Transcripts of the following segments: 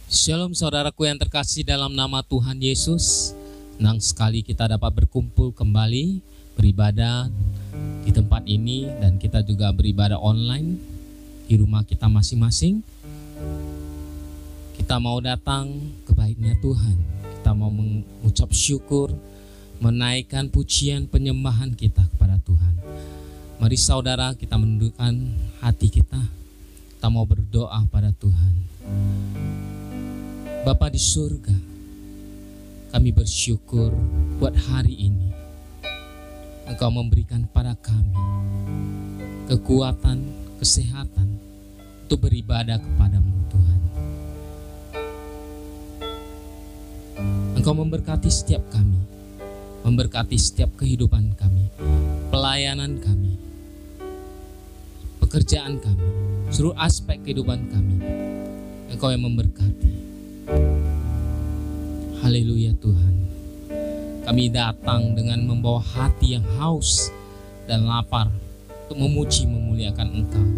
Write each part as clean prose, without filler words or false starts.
Shalom saudaraku yang terkasih dalam nama Tuhan Yesus. Senang sekali kita dapat berkumpul kembali beribadah di tempat ini, dan kita juga beribadah online di rumah kita masing-masing. Kita mau datang ke baiknya Tuhan. Kita mau mengucap syukur, menaikkan pujian penyembahan kita kepada Tuhan. Mari saudara, kita menundukkan hati kita. Kita mau berdoa pada Tuhan. Bapa di surga, kami bersyukur buat hari ini. Engkau memberikan pada kami kekuatan, kesehatan untuk beribadah kepadamu Tuhan. Engkau memberkati setiap kami, memberkati setiap kehidupan kami, pelayanan kami, pekerjaan kami, seluruh aspek kehidupan kami. Engkau yang memberkati. Haleluya Tuhan. Kami datang dengan membawa hati yang haus dan lapar untuk memuji memuliakan Engkau.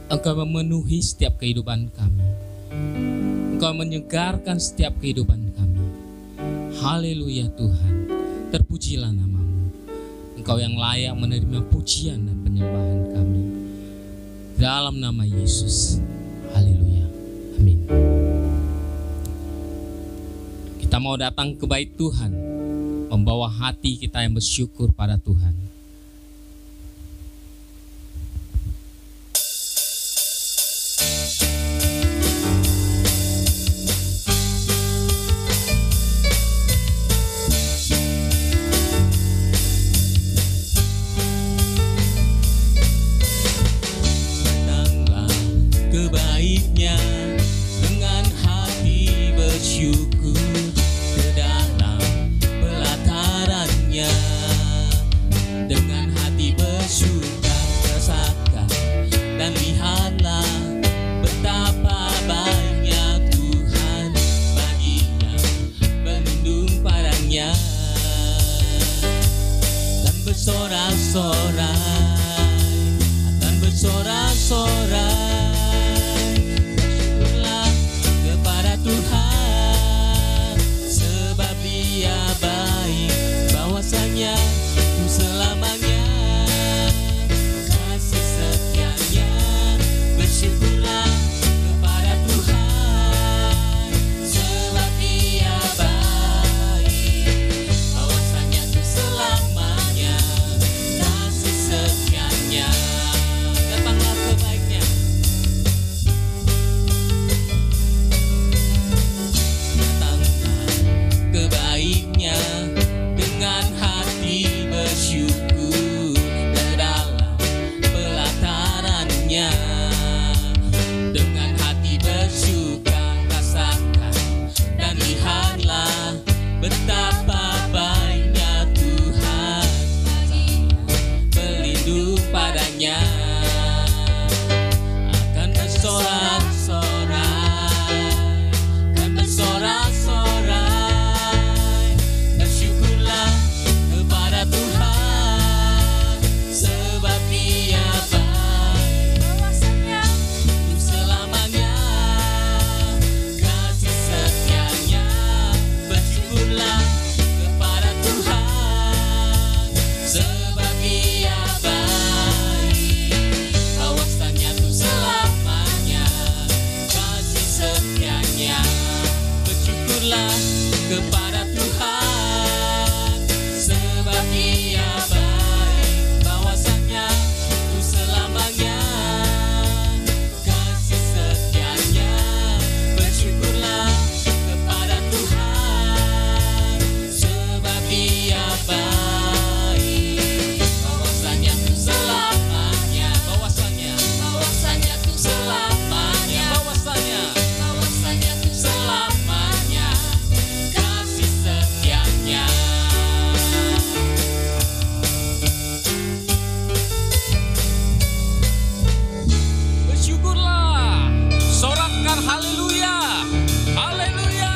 Engkau memenuhi setiap kehidupan kami. Engkau menyegarkan setiap kehidupan kami. Haleluya Tuhan. Terpujilah namamu. Engkau yang layak menerima pujian dan penyembahan kami. Dalam nama Yesus. Haleluya. Amin. Kita mau datang ke bait Tuhan, membawa hati kita yang bersyukur pada Tuhan. Datanglah ke baitnya dengan hati bersyukur. Dengan hati bersuka rasakan dan lihatlah betapa banyak Tuhan baginya, berlindung padanya dan bersorak-sorai, akan bersorak-sorai. Bersyukurlah kepada Tuhan, sebab Dia baik, bahwasanya selamanya kasih setianya. Bersyukurlah kepada Tuhan, sebab Dia baik, bahwasanya untuk selamanya kasih setianya. Datanglah ke baiknya, datanglah ke baiknya dengan hati bersyukur ke dalam pelatarannya. Dengan hati bersuka rasakan dan lihatlah betapa baiknya Tuhan, berlindung padanya. Akan bersorak-sorai, akan bersorak-sorai. Bersyukurlah kepada Tuhan, sebab Dia baik, bahwasanya untuk selamanya kasih setianya. Bersyukurlah kepada Tuhan, sebab Dia baik, bahwasanya untuk selamanya kasih setianya. Bersyukurlah kepada Tuhan, sebab Dia baik, bahwasanya untuk selamanya kasih setianya. Bersyukurlah kepada Tuhan, sebab Dia baik, bahwasanya untuk selamanya, bahwasanya untuk selamanya, bahwasanya untuk selamanya kasih setianya. Bersyukurlah, sorakkan haleluya, haleluya,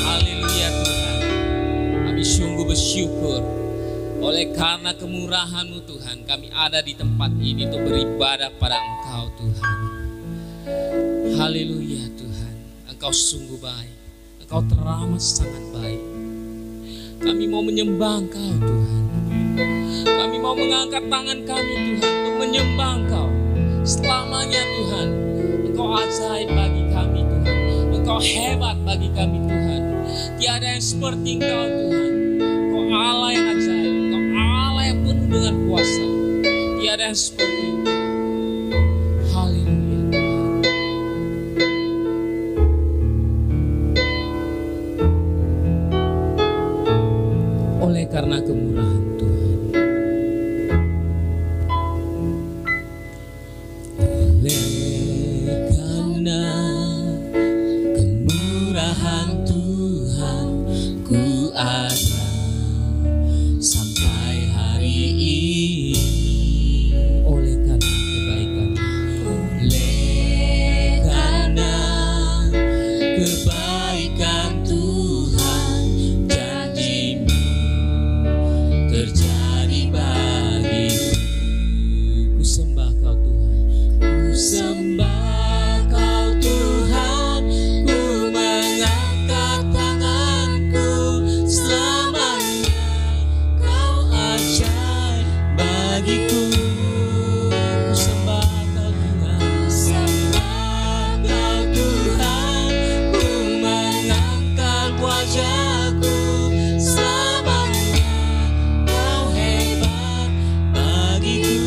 haleluya Tuhan. Kami sungguh bersyukur oleh karena kemurahan-Mu Tuhan. Kami ada di tempat ini untuk beribadah pada Engkau Tuhan. Haleluya Tuhan, Engkau sungguh baik, Engkau teramat sangat baik. Kami mau menyembah Engkau Tuhan. Kami mau mengangkat tangan kami Tuhan untuk menyembah Engkau selamanya Tuhan. Engkau ajaib bagi kami Tuhan, Engkau hebat bagi kami Tuhan. Tiada yang seperti Engkau Tuhan. Engkau Allah yang ajaib, Engkau Allah yang penuh dengan kuasa. Tiada yang seperti Engkau. Haleluya Tuhan. Oleh karena kemurahan Tuhan, oleh karena kemurahan Tuhan, ku ada sampai hari ini. Oleh karena kebaikan, oleh karena kebaikan Tuhan, janji-Mu terjadi bagiku. Ku sembah Kau Tuhan, ku sembah Kau Tuhan, ku mengangkat tanganku selamanya. Kau ajaib bagiku. Ku sembah Kau Tuhan, ku sembah Kau Tuhan, ku mengangkat wajahku selamanya. Kau hebat bagiku.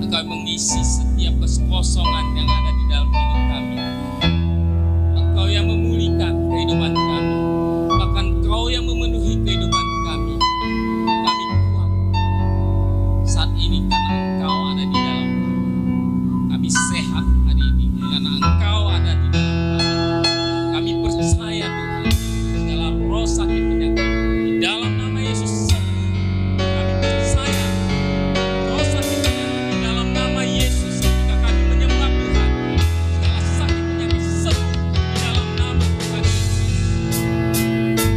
Engkau yang mengisi setiap kekosongan yang ada di dalam hidup kami. Engkau yang memulihkan kehidupan kami. Bahkan Engkau yang memenuhi kehidupan kami. Kami kuat saat ini karena Engkau ada di dalam kami. Kami sehat hari ini karena Engkau ada di dalam kami. Kami percaya Tuhan, segala roh sakit penyakit di dalam nama Yesus sembuh. Kami percaya roh sakit penyakit di dalam nama Yesus. Ketika kami menyembah Tuhan, segala sakit penyakit sembuh di dalam nama Tuhan Yesus.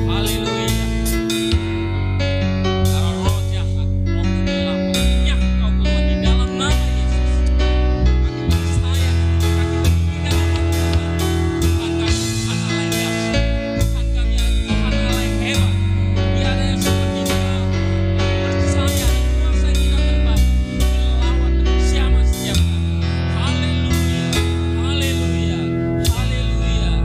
Haleluya. Segala roh jahat, roh kegelapan, lenyap kau keluar di dalam nama Yesus. Kami percaya ketika kami meninggikan nama Tuhan, Tuhan kami Tuhan Allah yang dahsyat, Tuhan kami Tuhan Allah yang hebat. Tiada yang seperti Engkau. Kami percaya ada kuasa yang tidak terbatas melawan bersama setiap kami. Haleluya, haleluya, haleluya.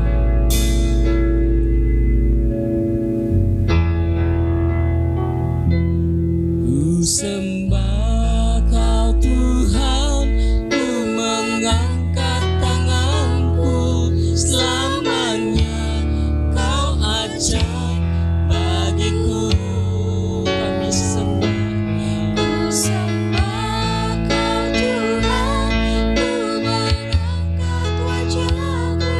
Ku sembah Kau Tuhan, ku mengangkat tanganku, selamanya Kau ajaib bagiku. Kami sembah, ku sembah Kau Tuhan, ku mengangkat wajahku,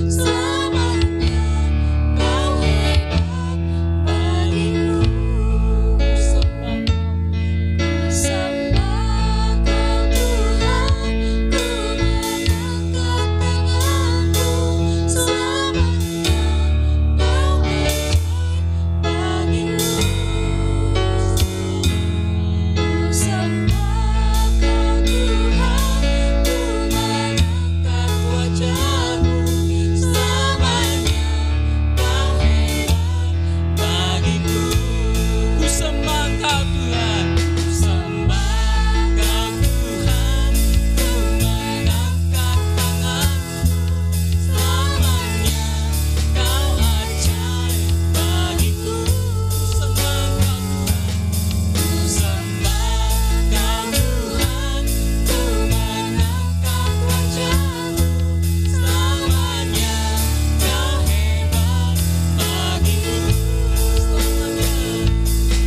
selamanya Kau hebat bagiku. Ku sembah Kau Tuhan, ku mengangkat tanganku, selamanya Kau ajaib bagiku. Ku sembah Kau Tuhan, ku mengangkat wajahku, selamanya Kau hebat bagiku. Ku sembah Kau Tuhan, ku sembah Kau Tuhan, ku mengangkat tanganku, selamanya Kau ajaib bagiku. Ku sembah Kau Tuhan, ku sembah Kau Tuhan, ku mengangkat wajahku, selamanya Kau hebat bagiku.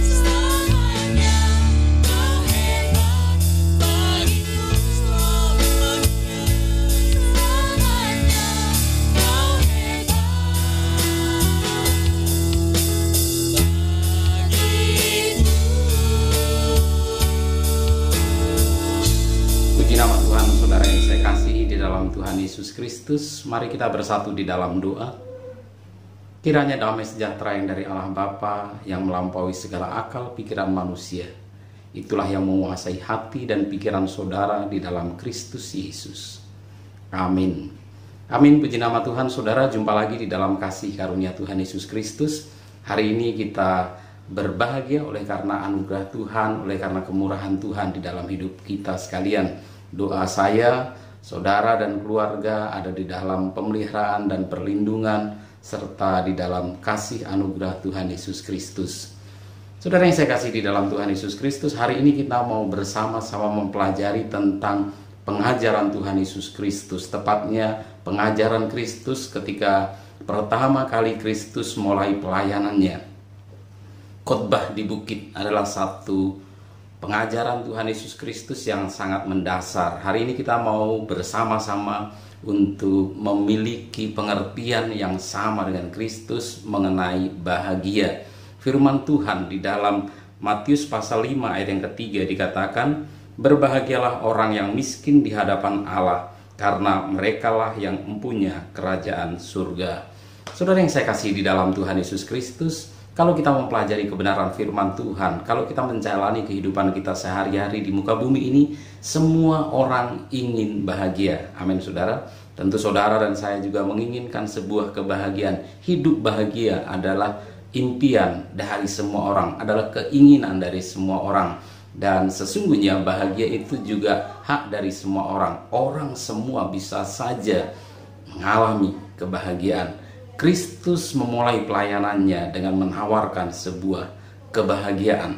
Selamanya Kau hebat bagiku. Selamanya Kau hebat bagiku. Puji nama Tuhan, saudara yang saya kasihi di dalam Tuhan Yesus Kristus. Mari kita bersatu di dalam doa. Kiranya damai sejahtera yang dari Allah Bapa yang melampaui segala akal pikiran manusia, itulah yang menguasai hati dan pikiran saudara di dalam Kristus Yesus. Amin. Amin. Puji nama Tuhan, saudara. Jumpa lagi di dalam kasih karunia Tuhan Yesus Kristus. Hari ini kita berbahagia oleh karena anugerah Tuhan, oleh karena kemurahan Tuhan di dalam hidup kita sekalian. Doa saya, saudara dan keluarga ada di dalam pemeliharaan dan perlindungan, serta di dalam kasih anugerah Tuhan Yesus Kristus. Saudara yang saya kasih di dalam Tuhan Yesus Kristus, hari ini kita mau bersama-sama mempelajari tentang pengajaran Tuhan Yesus Kristus. Tepatnya pengajaran Kristus ketika pertama kali Kristus mulai pelayanannya. Khotbah di bukit adalah satu pengajaran Tuhan Yesus Kristus yang sangat mendasar. Hari ini kita mau bersama-sama untuk memiliki pengertian yang sama dengan Kristus mengenai bahagia. Firman Tuhan di dalam Matius pasal 5 ayat yang ketiga dikatakan, "Berbahagialah orang yang miskin di hadapan Allah, karena merekalah yang mempunyai kerajaan surga." Saudara yang saya kasih di dalam Tuhan Yesus Kristus, kalau kita mempelajari kebenaran firman Tuhan, kalau kita menjalani kehidupan kita sehari-hari di muka bumi ini, semua orang ingin bahagia. Amin, saudara. Tentu saudara dan saya juga menginginkan sebuah kebahagiaan. Hidup bahagia adalah impian dari semua orang, adalah keinginan dari semua orang. Dan sesungguhnya bahagia itu juga hak dari semua orang. Orang semua bisa saja mengalami kebahagiaan. Kristus memulai pelayanannya dengan menawarkan sebuah kebahagiaan.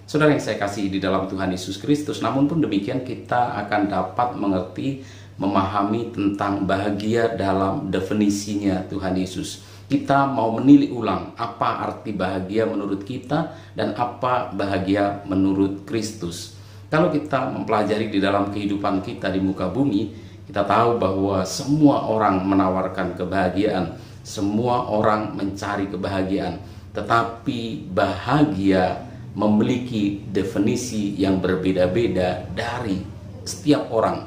Saudara yang saya kasihi di dalam Tuhan Yesus Kristus, namun pun demikian kita akan dapat mengerti, memahami tentang bahagia dalam definisinya Tuhan Yesus. Kita mau menilik ulang apa arti bahagia menurut kita dan apa bahagia menurut Kristus. Kalau kita mempelajari di dalam kehidupan kita di muka bumi, kita tahu bahwa semua orang menawarkan kebahagiaan, semua orang mencari kebahagiaan, tetapi bahagia memiliki definisi yang berbeda-beda dari setiap orang.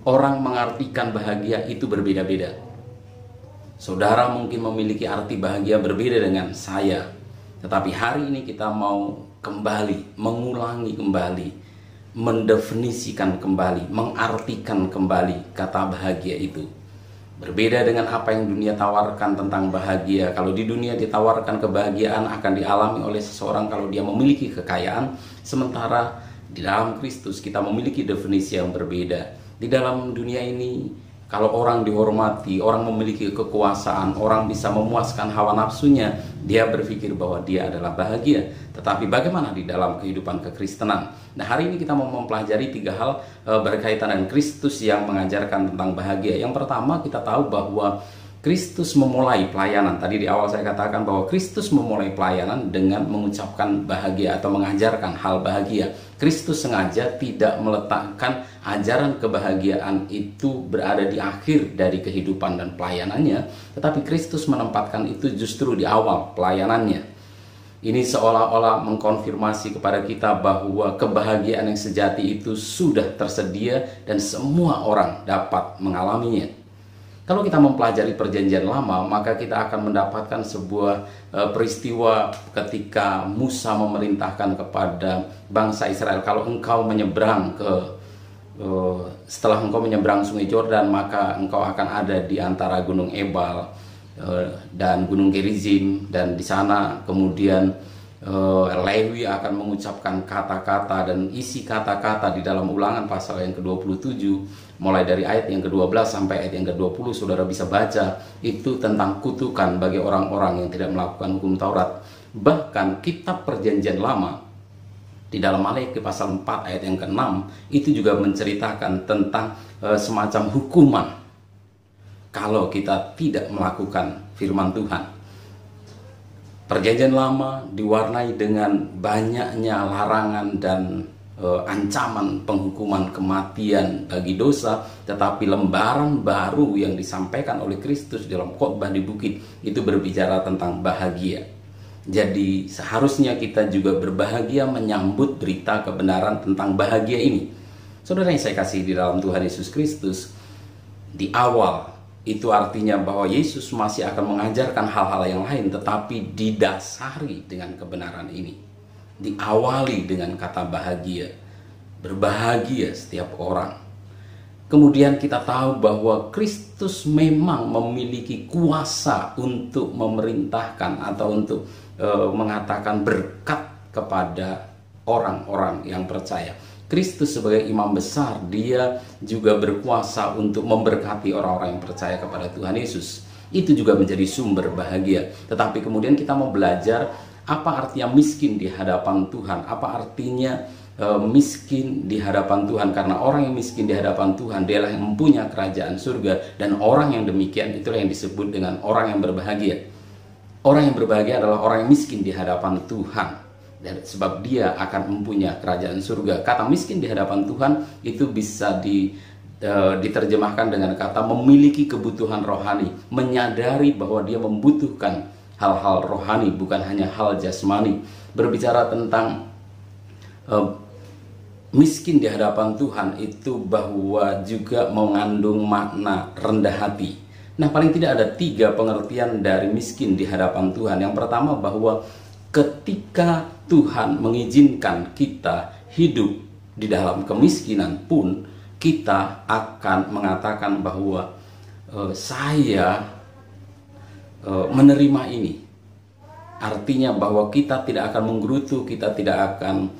Orang mengartikan bahagia itu berbeda-beda. Saudara mungkin memiliki arti bahagia berbeda dengan saya, tetapi hari ini kita mau kembali, mengulangi kembali, mendefinisikan kembali, mengartikan kembali kata bahagia itu. Berbeda dengan apa yang dunia tawarkan tentang bahagia. Kalau di dunia ditawarkan kebahagiaan akan dialami oleh seseorang kalau dia memiliki kekayaan, sementara di dalam Kristus kita memiliki definisi yang berbeda. Di dalam dunia ini, kalau orang dihormati, orang memiliki kekuasaan, orang bisa memuaskan hawa nafsunya, dia berpikir bahwa dia adalah bahagia. Tetapi bagaimana di dalam kehidupan kekristenan? Nah, hari ini kita mau mempelajari 3 hal berkaitan dengan Kristus yang mengajarkan tentang bahagia. Yang pertama, kita tahu bahwa Kristus memulai pelayanan. Tadi di awal saya katakan bahwa Kristus memulai pelayanan dengan mengucapkan bahagia atau mengajarkan hal bahagia. Kristus sengaja tidak meletakkan ajaran kebahagiaan itu berada di akhir dari kehidupan dan pelayanannya, tetapi Kristus menempatkan itu justru di awal pelayanannya. Ini seolah-olah mengkonfirmasi kepada kita bahwa kebahagiaan yang sejati itu sudah tersedia dan semua orang dapat mengalaminya. Kalau kita mempelajari perjanjian lama, maka kita akan mendapatkan sebuah peristiwa ketika Musa memerintahkan kepada bangsa Israel, kalau engkau menyeberang setelah engkau menyeberang sungai Yordan, maka engkau akan ada di antara gunung Ebal dan gunung Gerizim, dan di sana kemudian Lewi akan mengucapkan kata-kata, dan isi kata-kata di dalam Ulangan pasal yang ke-27 mulai dari ayat yang ke-12 sampai ayat yang ke-20, saudara bisa baca itu tentang kutukan bagi orang-orang yang tidak melakukan hukum Taurat. Bahkan kitab perjanjian lama di dalam Maleakhi pasal 4 ayat yang ke-6 itu juga menceritakan tentang semacam hukuman kalau kita tidak melakukan firman Tuhan. Perjanjian lama diwarnai dengan banyaknya larangan dan ancaman penghukuman kematian bagi dosa, tetapi lembaran baru yang disampaikan oleh Kristus dalam khotbah di bukit itu berbicara tentang bahagia. Jadi seharusnya kita juga berbahagia menyambut berita kebenaran tentang bahagia ini. Saudara yang saya kasih di dalam Tuhan Yesus Kristus, di awal itu artinya bahwa Yesus masih akan mengajarkan hal-hal yang lain, tetapi didasari dengan kebenaran ini. Diawali dengan kata bahagia. Berbahagia setiap orang. Kemudian kita tahu bahwa Kristus memang memiliki kuasa untuk memerintahkan atau untuk mengatakan berkat kepada orang-orang yang percaya. Kristus sebagai imam besar, dia juga berkuasa untuk memberkati orang-orang yang percaya kepada Tuhan Yesus. Itu juga menjadi sumber bahagia. Tetapi kemudian kita mau belajar apa artinya miskin di hadapan Tuhan, apa artinya miskin di hadapan Tuhan. Karena orang yang miskin di hadapan Tuhan, dialah yang mempunyai kerajaan surga. Dan orang yang demikian itulah yang disebut dengan orang yang berbahagia. Orang yang berbahagia adalah orang yang miskin di hadapan Tuhan, dan sebab dia akan mempunyai kerajaan surga. Kata miskin di hadapan Tuhan itu bisa diterjemahkan dengan kata memiliki kebutuhan rohani, menyadari bahwa dia membutuhkan hal-hal rohani, bukan hanya hal jasmani. Berbicara tentang miskin di hadapan Tuhan itu bahwa juga mengandung makna rendah hati. Nah, paling tidak ada 3 pengertian dari miskin di hadapan Tuhan. Yang pertama, bahwa ketika Tuhan mengizinkan kita hidup di dalam kemiskinan pun, kita akan mengatakan bahwa saya menerima ini. Artinya bahwa kita tidak akan menggerutu, kita tidak akan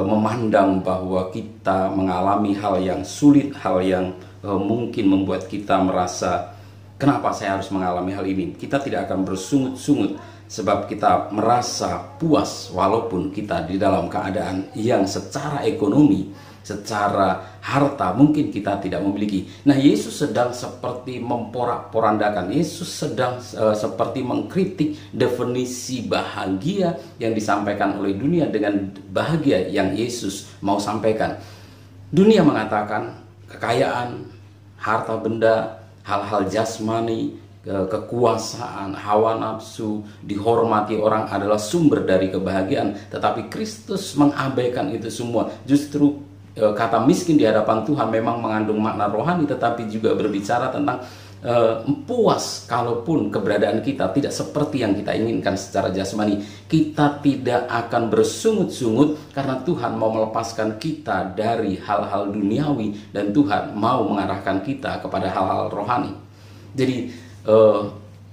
memandang bahwa kita mengalami hal yang sulit, hal yang mungkin membuat kita merasa, kenapa saya harus mengalami hal ini? Kita tidak akan bersungut-sungut. Sebab kita merasa puas walaupun kita di dalam keadaan yang secara ekonomi, secara harta mungkin kita tidak memiliki. Nah, Yesus sedang seperti memporak-porandakan. Yesus sedang seperti mengkritik definisi bahagia yang disampaikan oleh dunia dengan bahagia yang Yesus mau sampaikan. Dunia mengatakan kekayaan, harta benda, hal-hal jasmani, kekuasaan, hawa nafsu, dihormati orang adalah sumber dari kebahagiaan. Tetapi Kristus mengabaikan itu semua. Justru kata miskin di hadapan Tuhan memang mengandung makna rohani, tetapi juga berbicara tentang puas kalaupun keberadaan kita tidak seperti yang kita inginkan secara jasmani. Kita tidak akan bersungut-sungut karena Tuhan mau melepaskan kita dari hal-hal duniawi dan Tuhan mau mengarahkan kita kepada hal-hal rohani. Jadi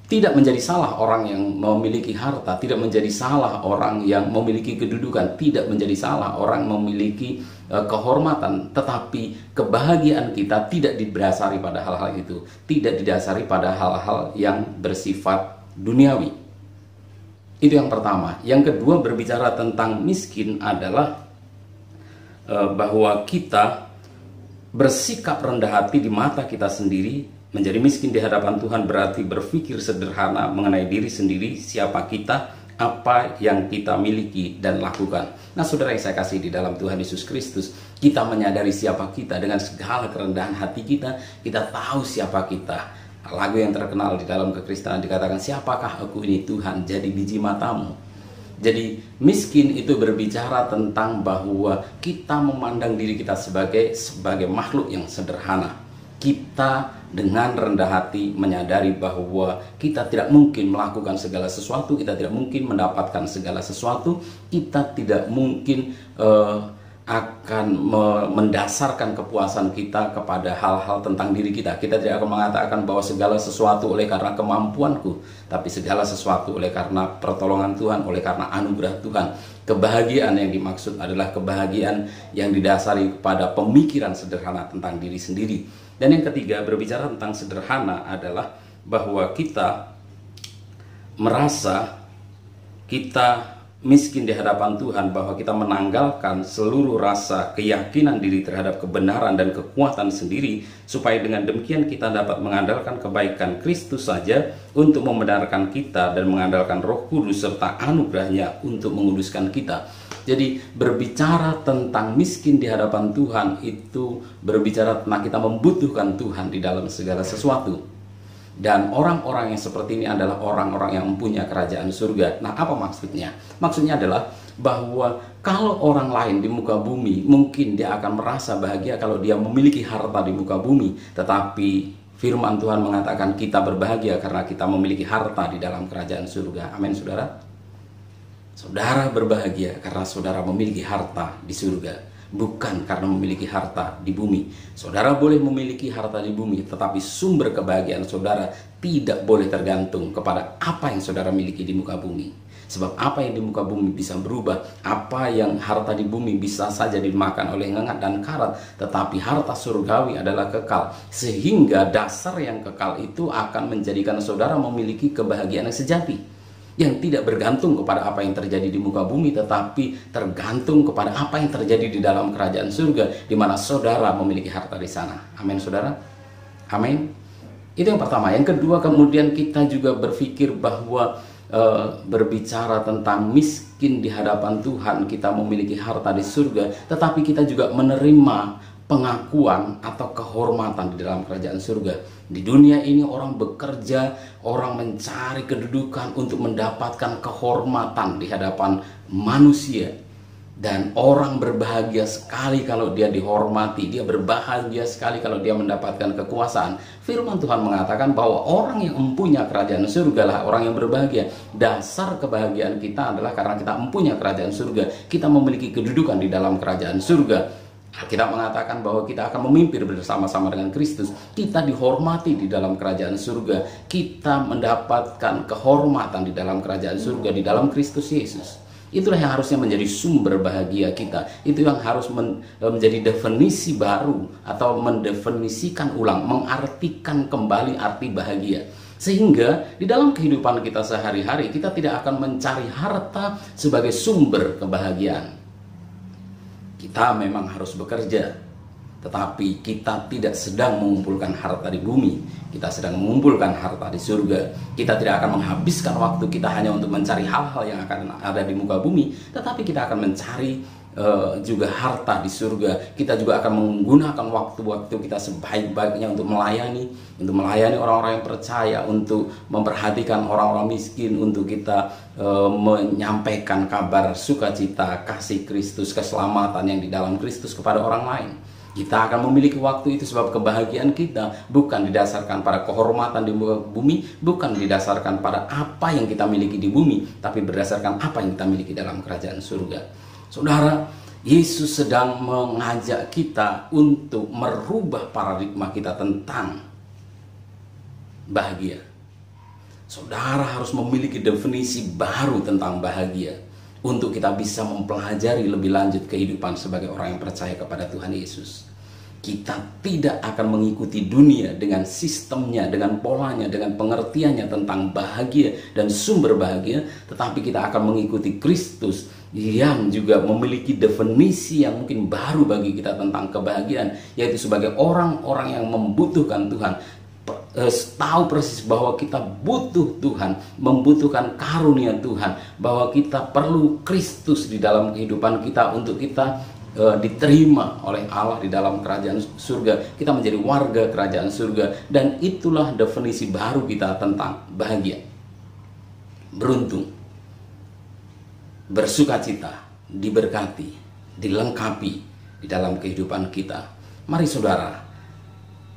tidak menjadi salah orang yang memiliki harta, tidak menjadi salah orang yang memiliki kedudukan, tidak menjadi salah orang memiliki kehormatan, tetapi kebahagiaan kita tidak didasari pada hal-hal itu, tidak didasari pada hal-hal yang bersifat duniawi. Itu yang pertama. Yang kedua, berbicara tentang miskin adalah bahwa kita bersikap rendah hati di mata kita sendiri. Menjadi miskin di hadapan Tuhan berarti berpikir sederhana mengenai diri sendiri, siapa kita, apa yang kita miliki dan lakukan. Nah, saudara yang saya kasih di dalam Tuhan Yesus Kristus, kita menyadari siapa kita dengan segala kerendahan hati kita. Kita tahu siapa kita. Lagu yang terkenal di dalam kekristenan dikatakan, siapakah aku ini Tuhan, jadi biji matamu. Jadi miskin itu berbicara tentang bahwa kita memandang diri kita sebagai makhluk yang sederhana. Kita dengan rendah hati menyadari bahwa kita tidak mungkin melakukan segala sesuatu, kita tidak mungkin mendapatkan segala sesuatu, kita tidak mungkin akan mendasarkan kepuasan kita kepada hal-hal tentang diri kita. Kita tidak akan mengatakan bahwa segala sesuatu oleh karena kemampuanku, tapi segala sesuatu oleh karena pertolongan Tuhan, oleh karena anugerah Tuhan. Kebahagiaan yang dimaksud adalah kebahagiaan yang didasari kepada pemikiran sederhana tentang diri sendiri. Dan yang ketiga, berbicara tentang sederhana adalah bahwa kita merasa kita miskin di hadapan Tuhan, bahwa kita menanggalkan seluruh rasa keyakinan diri terhadap kebenaran dan kekuatan sendiri, supaya dengan demikian kita dapat mengandalkan kebaikan Kristus saja untuk membenarkan kita dan mengandalkan Roh Kudus serta anugerahnya untuk menguduskan kita. Jadi berbicara tentang miskin di hadapan Tuhan itu berbicara tentang kita membutuhkan Tuhan di dalam segala sesuatu. Dan orang-orang yang seperti ini adalah orang-orang yang mempunyai kerajaan surga. Nah, apa maksudnya? Maksudnya adalah bahwa kalau orang lain di muka bumi mungkin dia akan merasa bahagia kalau dia memiliki harta di muka bumi. Tetapi firman Tuhan mengatakan kita berbahagia karena kita memiliki harta di dalam kerajaan surga. Amin, saudara. Saudara berbahagia karena saudara memiliki harta di surga, bukan karena memiliki harta di bumi. Saudara boleh memiliki harta di bumi, tetapi sumber kebahagiaan saudara tidak boleh tergantung kepada apa yang saudara miliki di muka bumi. Sebab apa yang di muka bumi bisa berubah, apa yang harta di bumi bisa saja dimakan oleh ngengat dan karat, tetapi harta surgawi adalah kekal. Sehingga dasar yang kekal itu akan menjadikan saudara memiliki kebahagiaan yang sejati, yang tidak bergantung kepada apa yang terjadi di muka bumi, tetapi tergantung kepada apa yang terjadi di dalam kerajaan surga, di mana saudara memiliki harta di sana. Amin, saudara. Amin. Itu yang pertama. Yang kedua, kemudian kita juga berpikir bahwa berbicara tentang miskin di hadapan Tuhan, kita memiliki harta di surga, tetapi kita juga menerima pengakuan atau kehormatan di dalam kerajaan surga. Di dunia ini orang bekerja, orang mencari kedudukan untuk mendapatkan kehormatan di hadapan manusia. Dan orang berbahagia sekali kalau dia dihormati, dia berbahagia sekali kalau dia mendapatkan kekuasaan. Firman Tuhan mengatakan bahwa orang yang mempunyai kerajaan surga lah orang yang berbahagia. Dasar kebahagiaan kita adalah karena kita mempunyai kerajaan surga. Kita memiliki kedudukan di dalam kerajaan surga. Kita mengatakan bahwa kita akan memimpin bersama-sama dengan Kristus. Kita dihormati di dalam kerajaan surga. Kita mendapatkan kehormatan di dalam kerajaan surga di dalam Kristus Yesus. Itulah yang harusnya menjadi sumber bahagia kita. Itu yang harus menjadi definisi baru atau mendefinisikan ulang, mengartikan kembali arti bahagia. Sehingga di dalam kehidupan kita sehari-hari, kita tidak akan mencari harta sebagai sumber kebahagiaan. Kita memang harus bekerja, tetapi kita tidak sedang mengumpulkan harta di bumi. Kita sedang mengumpulkan harta di surga. Kita tidak akan menghabiskan waktu kita hanya untuk mencari hal-hal yang akan ada di muka bumi, tetapi kita akan mencari juga harta di surga. Kita juga akan menggunakan waktu-waktu kita sebaik-baiknya untuk melayani orang-orang yang percaya, untuk memperhatikan orang-orang miskin, untuk kita menyampaikan kabar sukacita, kasih Kristus, keselamatan yang di dalam Kristus kepada orang lain. Kita akan memiliki waktu itu sebab kebahagiaan kita bukan didasarkan pada kehormatan di muka bumi, bukan didasarkan pada apa yang kita miliki di bumi, tapi berdasarkan apa yang kita miliki dalam kerajaan surga. Saudara, Yesus sedang mengajak kita untuk merubah paradigma kita tentang bahagia. Saudara harus memiliki definisi baru tentang bahagia untuk kita bisa mempelajari lebih lanjut kehidupan sebagai orang yang percaya kepada Tuhan Yesus. Kita tidak akan mengikuti dunia dengan sistemnya, dengan polanya, dengan pengertiannya tentang bahagia dan sumber bahagia, tetapi kita akan mengikuti Kristus yang juga memiliki definisi yang mungkin baru bagi kita tentang kebahagiaan, yaitu sebagai orang-orang yang membutuhkan Tuhan, tahu persis bahwa kita butuh Tuhan, membutuhkan karunia Tuhan, bahwa kita perlu Kristus di dalam kehidupan kita untuk kita diterima oleh Allah di dalam kerajaan surga. Kita menjadi warga kerajaan surga, dan itulah definisi baru kita tentang bahagia. Beruntung, bersukacita, diberkati, dilengkapi di dalam kehidupan kita. Mari saudara,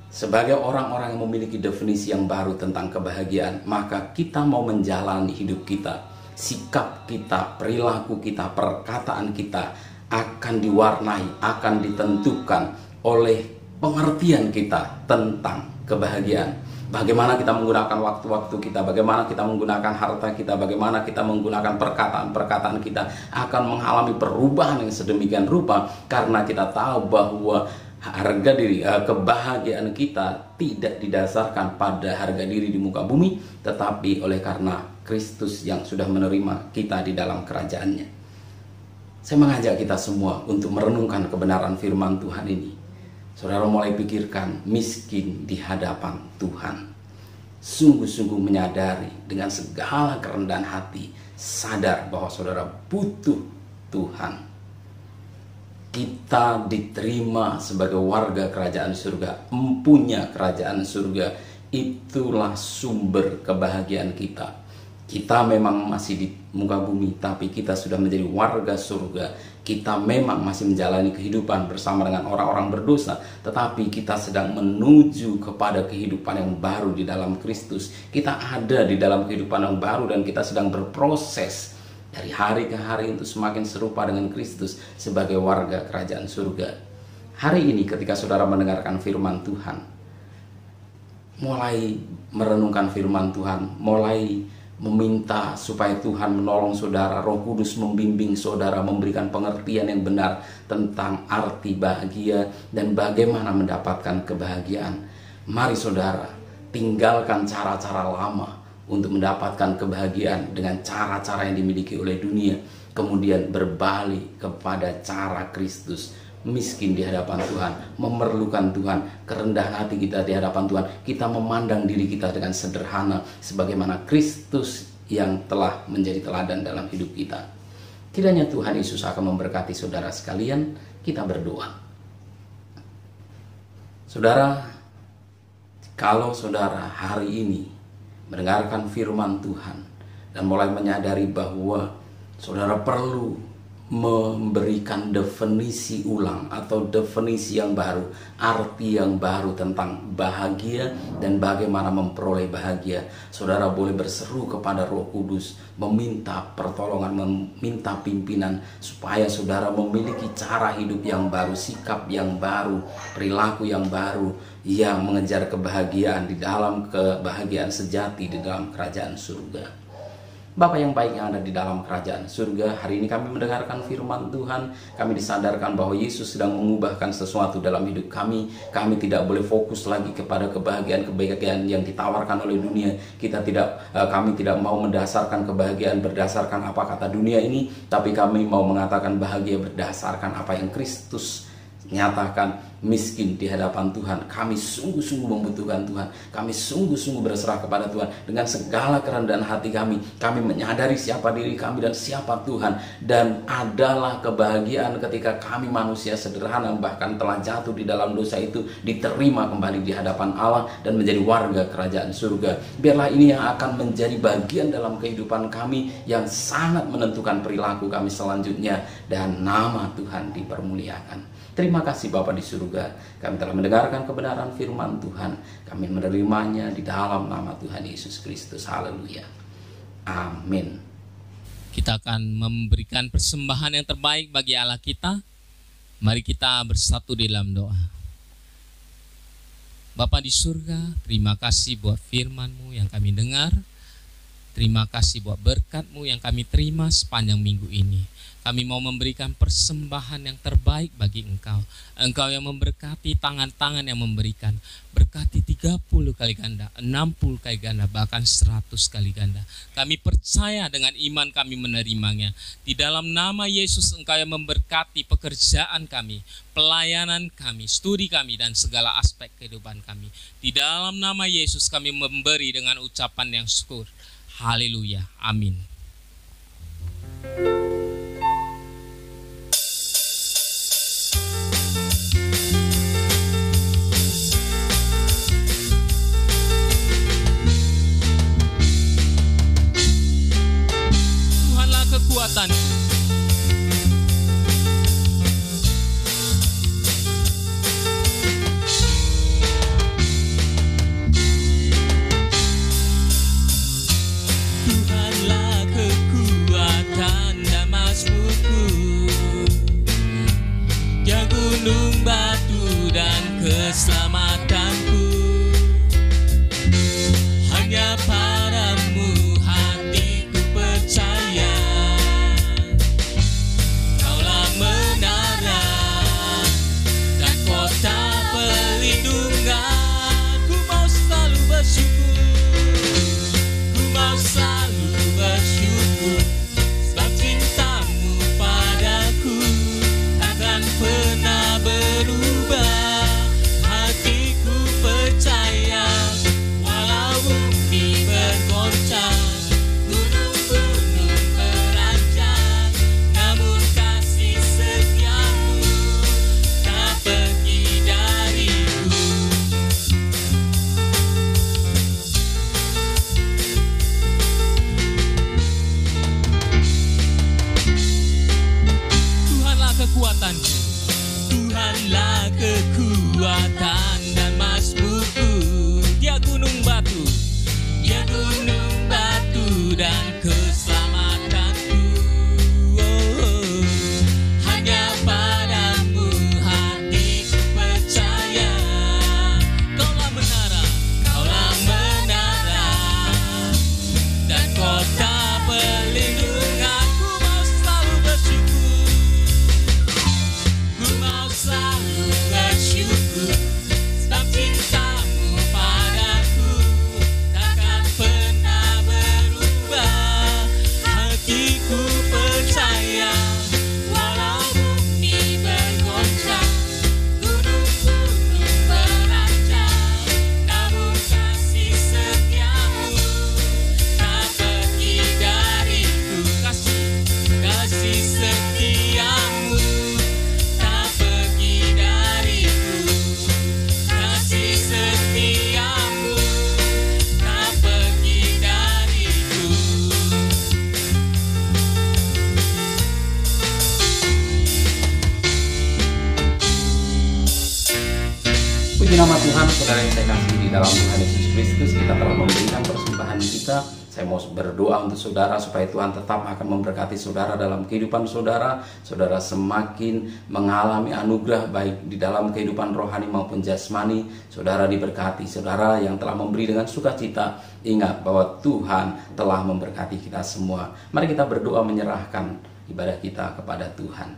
sebagai orang-orang yang memiliki definisi yang baru tentang kebahagiaan, maka kita mau menjalani hidup kita, sikap kita, perilaku kita, perkataan kita akan diwarnai, akan ditentukan oleh pengertian kita tentang kebahagiaan. Bagaimana kita menggunakan waktu-waktu kita, bagaimana kita menggunakan harta kita, bagaimana kita menggunakan perkataan-perkataan kita akan mengalami perubahan yang sedemikian rupa, karena kita tahu bahwa harga diri, kebahagiaan kita tidak didasarkan pada harga diri di muka bumi, tetapi oleh karena Kristus yang sudah menerima kita di dalam kerajaannya. Saya mengajak kita semua untuk merenungkan kebenaran firman Tuhan ini. Saudara mulai pikirkan miskin di hadapan Tuhan. Sungguh-sungguh menyadari dengan segala kerendahan hati, sadar bahwa saudara butuh Tuhan. Kita diterima sebagai warga kerajaan surga, empunya kerajaan surga. Itulah sumber kebahagiaan kita. Kita memang masih di muka bumi, tapi kita sudah menjadi warga surga. Kita memang masih menjalani kehidupan bersama dengan orang-orang berdosa, tetapi kita sedang menuju kepada kehidupan yang baru di dalam Kristus. Kita ada di dalam kehidupan yang baru, dan kita sedang berproses dari hari ke hari untuk semakin serupa dengan Kristus sebagai warga kerajaan surga. Hari ini ketika saudara mendengarkan firman Tuhan, mulai merenungkan firman Tuhan, mulai meminta supaya Tuhan menolong saudara, Roh Kudus membimbing saudara, memberikan pengertian yang benar tentang arti bahagia dan bagaimana mendapatkan kebahagiaan. Mari saudara, tinggalkan cara-cara lama untuk mendapatkan kebahagiaan dengan cara-cara yang dimiliki oleh dunia, kemudian berbalik kepada cara Kristus. Miskin di hadapan Tuhan, memerlukan Tuhan, kerendahan hati kita di hadapan Tuhan. Kita memandang diri kita dengan sederhana sebagaimana Kristus yang telah menjadi teladan dalam hidup kita. Kiranya Tuhan Yesus akan memberkati saudara sekalian. Kita berdoa. Saudara, kalau saudara hari ini mendengarkan firman Tuhan dan mulai menyadari bahwa saudara perlu memberikan definisi ulang atau definisi yang baru, arti yang baru tentang bahagia dan bagaimana memperoleh bahagia, saudara boleh berseru kepada Roh Kudus, meminta pertolongan, meminta pimpinan supaya saudara memiliki cara hidup yang baru, sikap yang baru, perilaku yang baru, yang mengejar kebahagiaan di dalam kebahagiaan sejati di dalam kerajaan surga. Bapa yang baik yang ada di dalam kerajaan surga, hari ini kami mendengarkan firman Tuhan. Kami disadarkan bahwa Yesus sedang mengubahkan sesuatu dalam hidup kami. Kami tidak boleh fokus lagi kepada kebahagiaan yang ditawarkan oleh dunia. Kami tidak mau mendasarkan kebahagiaan berdasarkan apa kata dunia ini, tapi kami mau mengatakan bahagia berdasarkan apa yang Kristus nyatakan. Miskin di hadapan Tuhan, kami sungguh-sungguh membutuhkan Tuhan. Kami sungguh-sungguh berserah kepada Tuhan dengan segala kerendahan hati kami. Kami menyadari siapa diri kami dan siapa Tuhan. Dan adalah kebahagiaan ketika kami manusia sederhana bahkan telah jatuh di dalam dosa itu diterima kembali di hadapan Allah dan menjadi warga kerajaan surga. Biarlah ini yang akan menjadi bagian dalam kehidupan kami yang sangat menentukan perilaku kami selanjutnya, dan nama Tuhan dipermuliakan. Terima kasih Bapa di surga, kami telah mendengarkan kebenaran firman Tuhan. Kami menerimanya di dalam nama Tuhan Yesus Kristus. Haleluya. Amin. Kita akan memberikan persembahan yang terbaik bagi Allah kita. Mari kita bersatu di dalam doa. Bapa di surga, terima kasih buat firman-Mu yang kami dengar. Terima kasih buat berkat-Mu yang kami terima sepanjang minggu ini. Kami mau memberikan persembahan yang terbaik bagi Engkau. Engkau yang memberkati, tangan-tangan yang memberikan. Berkati 30 kali ganda, 60 kali ganda, bahkan 100 kali ganda. Kami percaya dengan iman kami menerimanya. Di dalam nama Yesus, Engkau yang memberkati pekerjaan kami, pelayanan kami, studi kami, dan segala aspek kehidupan kami. Di dalam nama Yesus kami memberi dengan ucapan yang syukur. Haleluya. Amin. Kekuatanku, Tuhanlah kekuatan dan mazmurku, Dia gunung batu dan keselamatanku. Hanya padamu hatiku percaya. Tuhanlah kekuatan dan mazmurku, Dia gunung batu, Dia gunung batu dan keselamatanku. Hanya padamu hatiku percaya. Kaulah menara dan kota perlindungan. Selalu bersyukur sebab cintamu padaku takkan pernah berubah. Hatiku percaya walau bumi bergoncang, gunung-gunung beranjak, namun kasih setiamu tak pergi dariku. Kasih setiamu Puji nama Tuhan, saudara yang saya kasih di dalam Tuhan Yesus Kristus. Kita telah memberikan persembahan kita Saya mau berdoa untuk saudara supaya Tuhan tetap akan memberkati saudara dalam kehidupan saudara. Saudara semakin mengalami anugerah baik di dalam kehidupan rohani maupun jasmani. Saudara diberkati. Saudara yang telah memberi dengan sukacita, ingat bahwa Tuhan telah memberkati kita semua. Mari kita berdoa menyerahkan ibadah kita kepada Tuhan.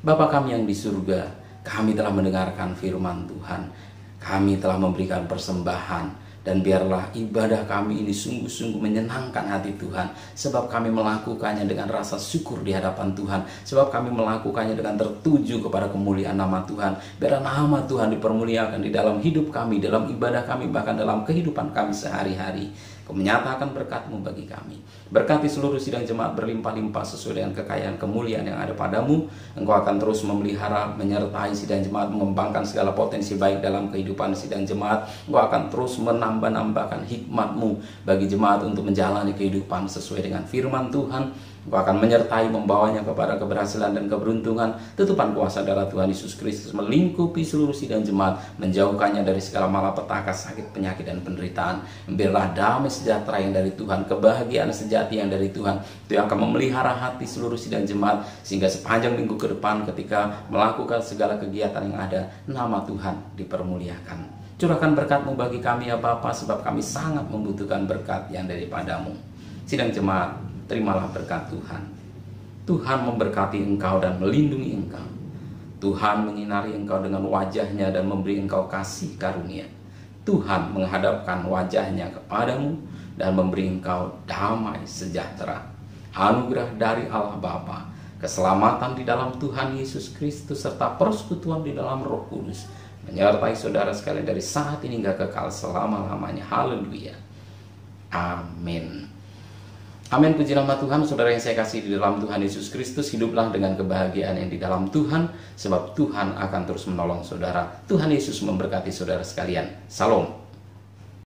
Bapa kami yang di surga, kami telah mendengarkan firman Tuhan. Kami telah memberikan persembahan. Dan biarlah ibadah kami ini sungguh-sungguh menyenangkan hati Tuhan. Sebab kami melakukannya dengan rasa syukur di hadapan Tuhan. Sebab kami melakukannya dengan tertuju kepada kemuliaan nama Tuhan. Biarlah nama Tuhan dipermuliakan di dalam hidup kami, dalam ibadah kami, bahkan dalam kehidupan kami sehari-hari. Kau menyatakan berkat-Mu bagi kami. Berkati seluruh sidang jemaat berlimpah-limpah sesuai dengan kekayaan kemuliaan yang ada padamu. Engkau akan terus memelihara, menyertai sidang jemaat, mengembangkan segala potensi baik dalam kehidupan sidang jemaat. Engkau akan terus menambah-nambahkan hikmat-Mu bagi jemaat untuk menjalani kehidupan sesuai dengan firman Tuhan. Engkau akan menyertai, membawanya kepada keberhasilan dan keberuntungan. Tutupan kuasa darah Tuhan Yesus Kristus melingkupi seluruh sidang jemaat, menjauhkannya dari segala malapetaka, sakit, penyakit, dan penderitaan. Biarlah damai sejahtera yang dari Tuhan, kebahagiaan sejati yang dari Tuhan, itu yang akan memelihara hati seluruh sidang jemaat, sehingga sepanjang minggu ke depan ketika melakukan segala kegiatan yang ada, nama Tuhan dipermuliakan. Curahkan berkat-Mu bagi kami ya Bapa, sebab kami sangat membutuhkan berkat yang daripada-Mu. Sidang jemaat, terimalah berkat Tuhan. Tuhan memberkati engkau dan melindungi engkau. Tuhan menyinari engkau dengan wajahnya dan memberi engkau kasih karunia. Tuhan menghadapkan wajahnya kepadamu dan memberi engkau damai sejahtera. Anugerah dari Allah Bapa, keselamatan di dalam Tuhan Yesus Kristus, serta persekutuan di dalam Roh Kudus menyertai saudara sekalian dari saat ini hingga kekal selama-lamanya. Haleluya. Amin. Amin, puji nama Tuhan. Saudara yang saya kasih di dalam Tuhan Yesus Kristus, hiduplah dengan kebahagiaan yang di dalam Tuhan, sebab Tuhan akan terus menolong saudara. Tuhan Yesus memberkati saudara sekalian. Salam.